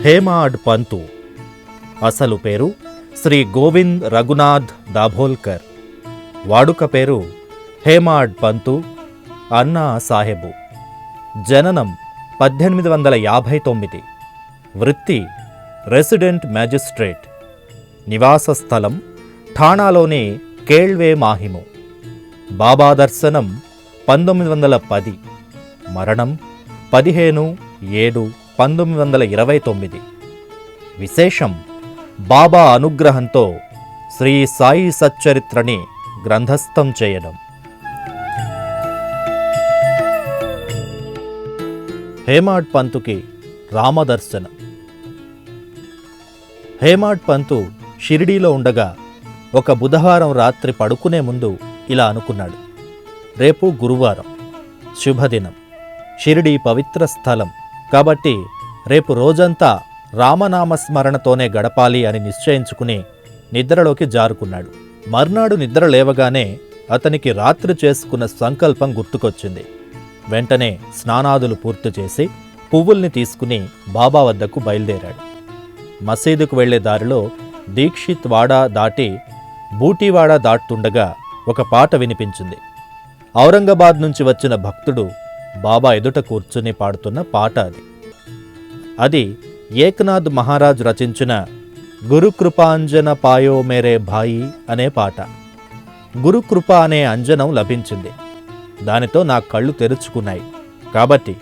హేమాడ్ పంతు. అసలు పేరు శ్రీ గోవింద్ రఘునాథ్ దాభోల్కర్. వాడుక పేరు హేమాడ్ పంతు అన్నా సాహెబు. జననం 1859. వృత్తి రెసిడెంట్ మ్యాజిస్ట్రేట్. నివాస స్థలం ఠాణాలోని కేళ్వే మాహిము. బాబా దర్శనం 1910. మరణం 15/7/1929. విశేషం బాబా అనుగ్రహంతో శ్రీ సాయి సచ్చరిత్రని గ్రంథస్థం చేయడం. హేమాడ్ పంతుకి రామదర్శనం. హేమాడ్ పంతు షిరిడీలో ఉండగా ఒక బుధవారం రాత్రి పడుకునే ముందు ఇలా అనుకున్నాడు. రేపు గురువారం, శుభదినం, షిరిడీ పవిత్ర స్థలం కాబట్టి రేపు రోజంతా రామనామస్మరణతోనే గడపాలి అని నిశ్చయించుకుని నిద్రలోకి జారుకున్నాడు. మర్నాడు నిద్ర లేవగానే అతనికి రాత్రి చేసుకున్న సంకల్పం గుర్తుకొచ్చింది. వెంటనే స్నానాదులు పూర్తి చేసి పువ్వుల్ని తీసుకుని బాబా వద్దకు బయలుదేరాడు. మసీదుకు వెళ్లే దారిలో దీక్షిత్ వాడా దాటి బూటీవాడా దాటుతుండగా ఒక పాట వినిపించింది. ఔరంగాబాద్ నుంచి వచ్చిన భక్తుడు బాబా ఎదుట కూర్చుని పాడుతున్న పాట అది. అది ఏక్నాథ్ మహారాజ్ రచించిన గురుకృపాంజన పాయో మేరే భాయి అనే పాట. గురుకృప అనే అంజనం లభించింది. దానితో నా కళ్ళు తెరుచుకున్నాయి. కాబట్టి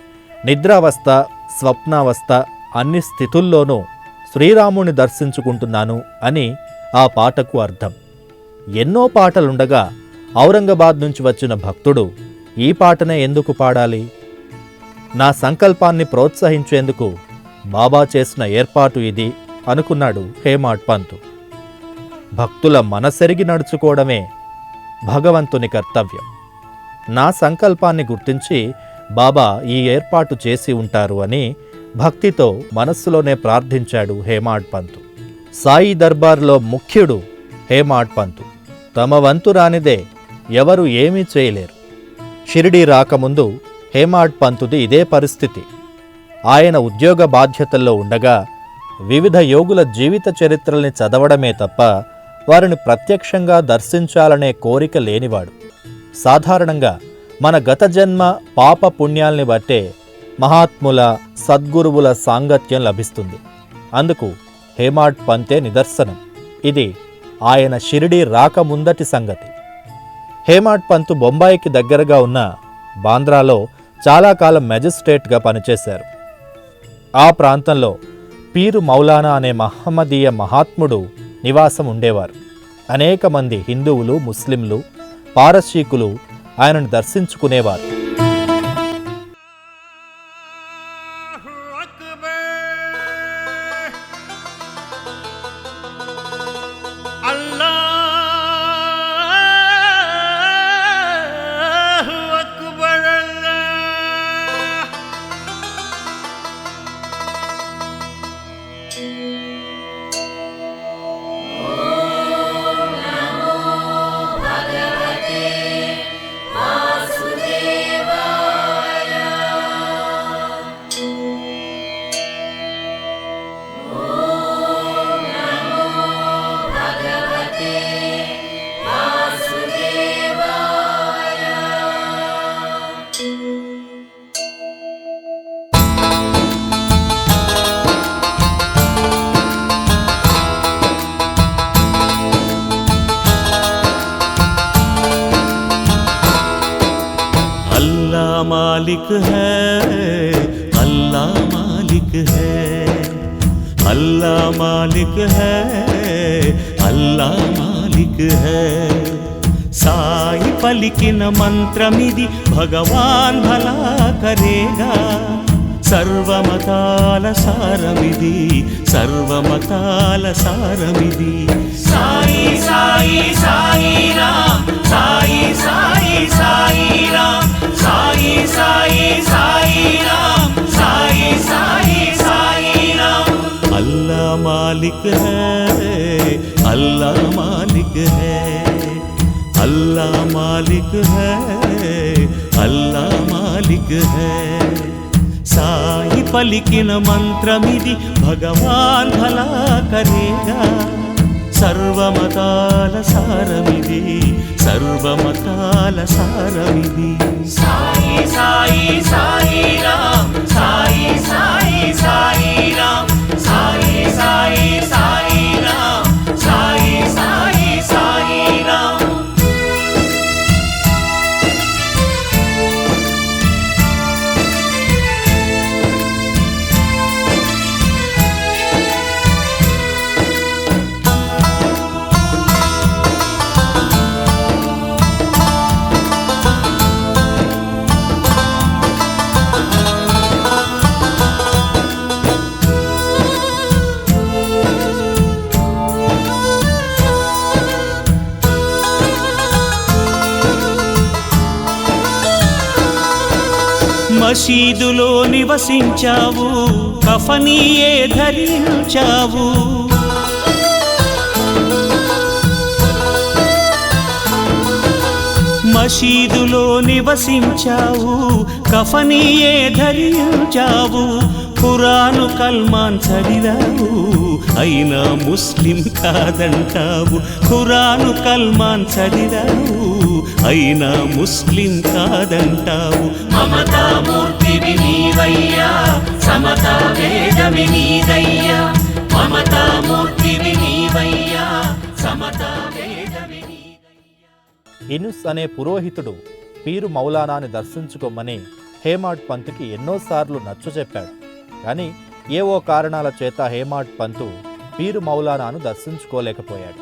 నిద్రావస్థ, స్వప్నావస్థ అన్ని స్థితుల్లోనూ శ్రీరాముని దర్శించుకుంటున్నాను అని ఆ పాటకు అర్థం. ఎన్నో పాటలుండగా ఔరంగాబాద్ నుంచి వచ్చిన భక్తుడు ఈ పాటనే ఎందుకు పాడాలి? నా సంకల్పాన్ని ప్రోత్సహించేందుకు బాబా చేసిన ఏర్పాటు ఇది అనుకున్నాడు హేమాడ్ పంతు. భక్తుల మనసెరిగి నడుచుకోవడమే భగవంతుని కర్తవ్యం. నా సంకల్పాన్ని గుర్తించి బాబా ఈ ఏర్పాటు చేసి ఉంటారు అని భక్తితో మనస్సులోనే ప్రార్థించాడు హేమాడ్ పంతు. సాయి దర్బార్లో ముఖ్యుడు హేమాడ్ పంతు. తమ వంతు రానిదే ఎవరు ఏమీ చేయలేరు. షిరిడీ రాకముందు హేమాడ్ పంతుది ఇదే పరిస్థితి. ఆయన ఉద్యోగ బాధ్యతల్లో ఉండగా వివిధ యోగుల జీవిత చరిత్రల్ని చదవడమే తప్ప వారిని ప్రత్యక్షంగా దర్శించాలనే కోరిక లేనివాడు. సాధారణంగా మన గత జన్మ పాప పుణ్యాల్ని బట్టే మహాత్ముల, సద్గురువుల సాంగత్యం లభిస్తుంది. అందుకు హేమాడ్ పంతే నిదర్శనం. ఇది ఆయన షిరిడీ రాకముందటి సంగతి. హేమాడ్ పంతు బొంబాయికి దగ్గరగా ఉన్న బాంద్రాలో చాలా కాలం మెజిస్ట్రేట్గా పనిచేశారు. ఆ ప్రాంతంలో పీరు మౌలానా అనే మహమ్మదీయ మహాత్ముడు నివాసం ఉండేవారు. అనేక మంది హిందువులు, ముస్లింలు, పారసీకులు ఆయనను దర్శించుకునేవారు. मालिक है, अल्लाह मालिक है, अल्लाह मालिक है, अल्लाह मालिक है. साई पलिकिन मंत्रमिदि भगवान भला करेगा. सर्वमताल सारमिदि, सर्वमताल सारमिदि. साई साई साई राम, साई साई साई राम, साई साई साई राम, साई साई साई राम. अल्लाह मालिक है, अल्लाह मालिक है, अल्लाह मालिक है, अल्लाह मालिक है. సాయి పలికిన మంత్రమిది భగవాన్ భలా కరేగా సర్వమతాల సారమిది సర్వమతాల సారమిది సాయి సాయి సాయి రామ్ సాయి సాయి సాయి రామ్ సాయి సాయి సాయి రామ్ సాయి సాయి సాయి రామ్ మసీదులో నివసించావు కఫనీయే ధరించావు మసీదులో నివసించావు కఫనీయే ధరించావు ఖురాను కల్మాన్ చదివావు అయినా ముస్లిం కాదంటావు ఖురాను కల్మాన్ చదివావు అయినా ముస్లిం కాదంటావు మమతామూర్తివి నీవయ్యా సమతా వేదమి నీదయ్యా మమతామూర్తివి నీవయ్యా సమతా వేదమి నీదయ్యా. ఇనుస్ అనే పురోహితుడు పీరు మౌలానాని దర్శించుకోమని హేమాడ్ పంతుకి ఎన్నోసార్లు నచ్చచెప్పాడు. కానీ ఏవో కారణాల చేత హేమాడ్ పంతు పీరు మౌలానాను దర్శించుకోలేకపోయాడు.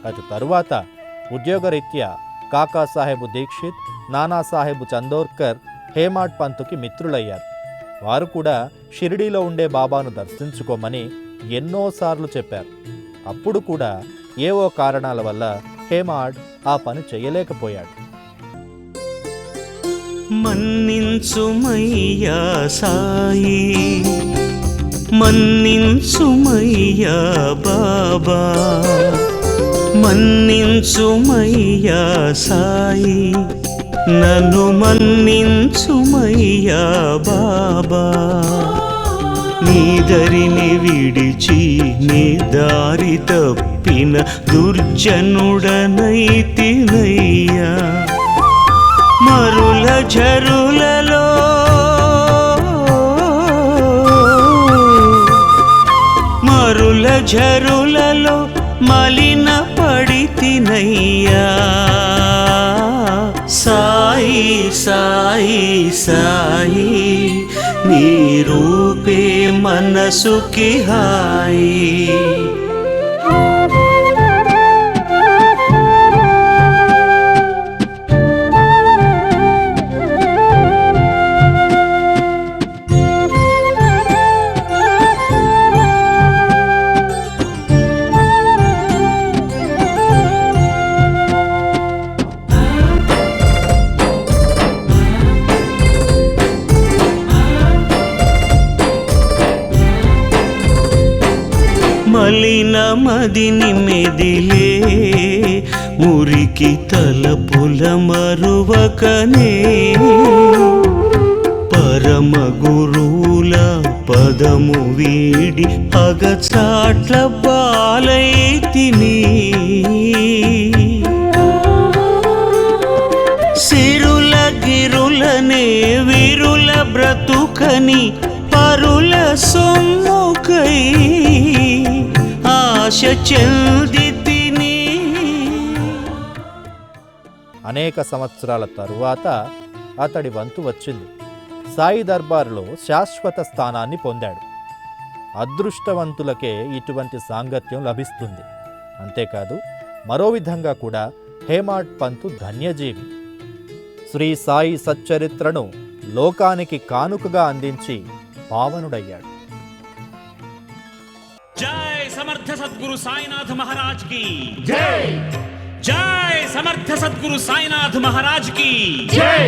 అటు తరువాత ఉద్యోగరీత్యా కాకాసాహెబు దీక్షిత్, నానాసాహెబు చందోర్కర్ హేమాడ్ పంతుకి మిత్రులయ్యారు. వారు కూడా షిరిడీలో ఉండే బాబాను దర్శించుకోమని ఎన్నోసార్లు చెప్పారు. అప్పుడు కూడా ఏవో కారణాల వల్ల హేమాడ్ ఆ పని చేయలేకపోయాడు. మన్నించుమయ్యా సాయి మన్నించుమయ్యా బాబా మన్నించుమయ్యా సాయి నన్ను మన్నించుమయ్యా బాబా నీ దరిని విడిచి నీ దారి తప్పిన దుర్జనుడనైతినయ్యా మరుల ఝరులలో మరుల ఝరులలో మలిన పడితినయ్యా సాయి సాయి సాయి నీ రూపే మనసుకి హాయి మలిన మదిని మెదిలే మురికి తలపుల మరువకనే పరమ గురువుల పదము వీడి అగచాట్ల బాలైతిని సిరుల గిరులనే విరుల బ్రతుకని పరుల సొమ్ముకై ఆశ చెందితిని. అనేక సంవత్సరాల తరువాత అతడి వంతు వచ్చింది. సాయి దర్బారులో శాశ్వత స్థానాన్ని పొందాడు. అదృష్టవంతులకే ఇటువంటి సాంగత్యం లభిస్తుంది. అంతేకాదు మరో విధంగా కూడా హేమాడ్ పంతు ధన్యజీవి. శ్రీ సాయి సచ్చరిత్రను లోకానికి కానుకగా అందించి పావనుడయ్యాడు. జై సమర్థ సద్గురు సాయినాథ్ మహారాజ్ కి జై. జై సమర్థ సద్గురు సాయినాథ్ మహారాజ్ కి జై.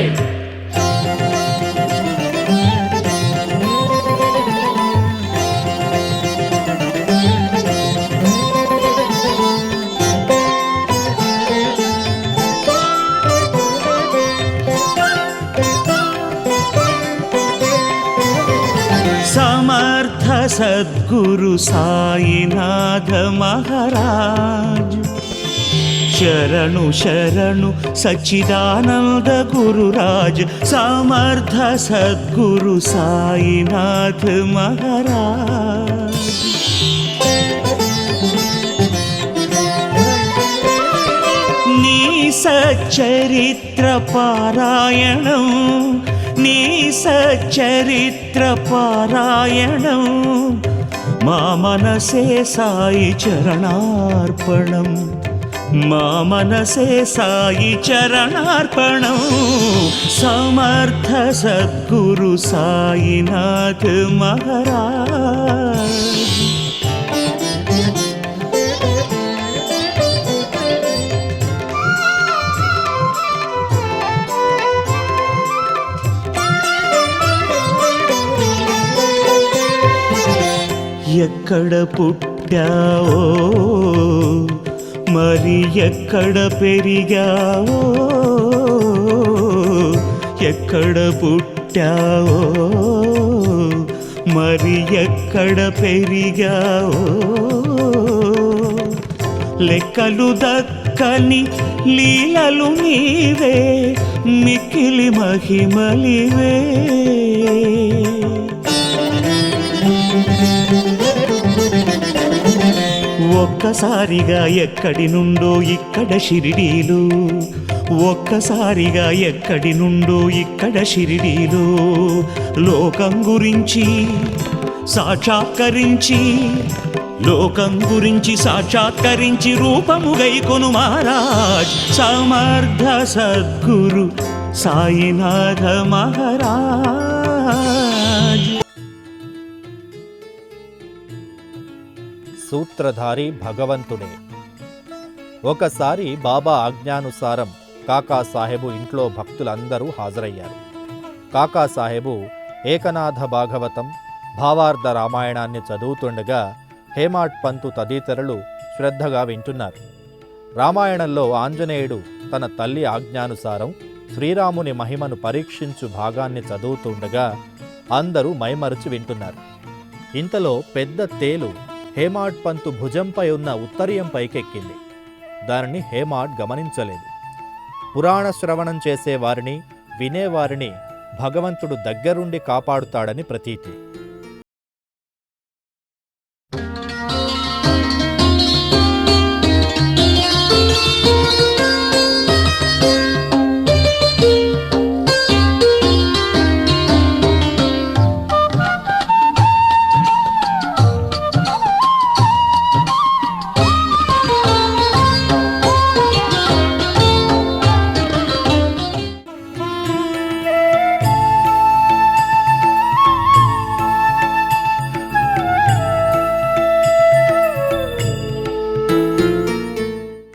సద్గురు సాయినాథ మహారాజ్ శరణు శరణు సచ్చిదానంద గురురాజ్ సమర్థ సద్గురు సాయినాథ మహారాజ్ నీ సచ్చరిత్ర పారాయణం నీ సచ్చరిత్ర పారాయణం మా మనసే సాయి చరణార్పణం మా మనసే సాయి చరణార్పణం సమర్థ సద్గురు సాయినాథ మహారాజ్ ఎక్కడ పుట్టావో మరి ఎక్కడ పెరిగావో ఎక్కడ పుట్టావో మరి ఎక్కడ పెరిగావో లెక్కలు దక్కని లీలలు నీవే మిక్కిలి మహిమలివే ఒక్కసారిగా ఎక్కడి నుండో ఇక్కడ షిరిడీలు ఒక్కసారిగా ఎక్కడి నుండో ఇక్కడ షిరిడీలు లోకం గురించి సాక్షాత్కరించి లోకం గురించి సాక్షాత్కరించి రూపము గైకొను మహారాజ్ సమర్థ సద్గురు సాయినాథ మహారాజ్ సూత్రధారి భగవంతుడే. ఒకసారి బాబా ఆజ్ఞానుసారం కాకాసాహెబు ఇంట్లో భక్తులందరూ హాజరయ్యారు. కాకాసాహెబు ఏకనాథ భాగవతం భావార్థ రామాయణాన్ని చదువుతుండగా హేమాడ్ పంతు తదితరులు శ్రద్ధగా వింటున్నారు. రామాయణంలో ఆంజనేయుడు తన తల్లి ఆజ్ఞానుసారం శ్రీరాముని మహిమను పరీక్షించు భాగాన్ని చదువుతుండగా అందరూ మైమరచి వింటున్నారు. ఇంతలో పెద్ద తేలు హేమాడ్ పంతు భుజంపై ఉన్న ఉత్తరీయం పైకెక్కింది. దానిని హేమాడ్ గమనించలేదు. పురాణ శ్రవణం చేసేవారిని వినేవారిని భగవంతుడు దగ్గరుండి కాపాడుతాడని ప్రతీతి.